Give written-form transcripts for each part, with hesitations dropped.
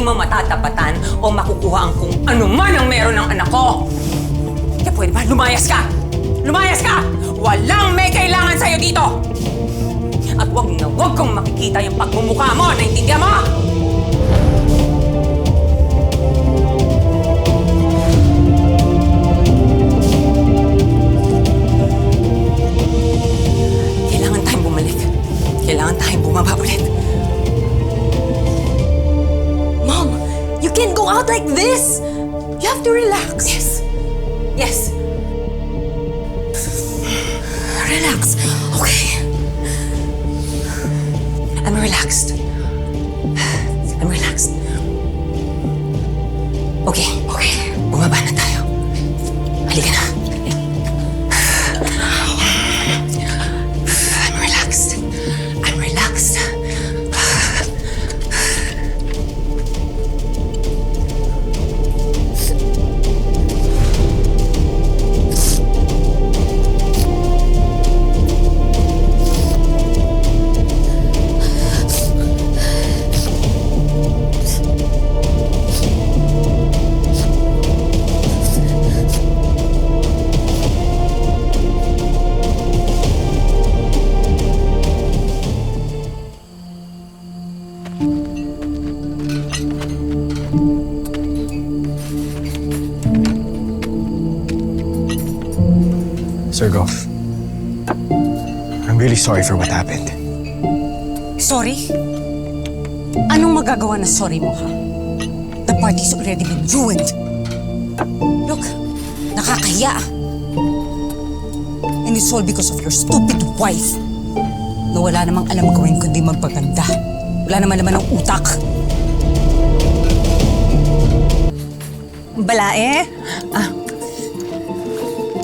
hindi mo matatapatan o makukuha ang kung ano man ang meron ng anak ko. Kaya pwede ba, lumayas ka? Lumayas ka! Walang may kailangan sa'yo dito! At wag na wag kong makikita yung pagmumukha mo, naintindihan mo? Kailangan tayong bumalik. Kailangan tayong bumaba ulit. Mom, you can't go out like this. You have to relax. Yes. Yes. Relax. Okay. I'm relaxed. I'm relaxed. Okay. Okay. Bumaba na tayo. Halika na. I'm relaxed. I'm relaxed. Sir Goff, I'm really sorry for what happened. Sorry? Anong magagawa na sorry mo, ha? The party's already been ruined. Look, nakakahiya. And it's all because of your stupid wife. Na wala namang alam gawin kundi magpaganda. Wala naman ng utak. Balae?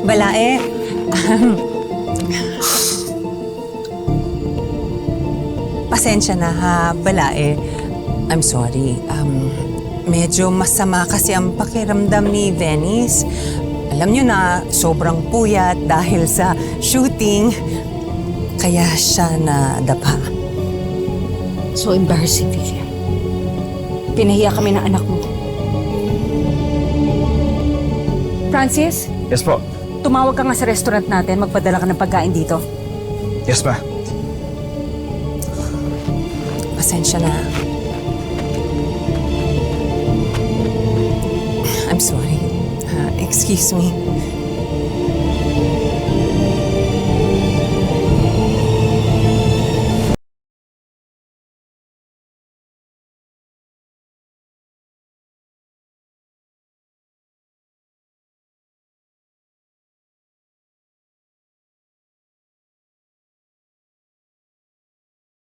Balae? Pasensya na ha, Balae. I'm sorry. Medyo masama kasi ang pakiramdam ni Venice. Alam niyo na, sobrang puyat dahil sa shooting. Kaya siya nadapa. So embarrassing, Vivian. Pinahiya kami ng anak mo. Francis, Yes po. tumawag ka nga sa restaurant natin. Magpadala ka ng pagkain dito. Yes, ma. Pasensya na. I'm sorry. Excuse me.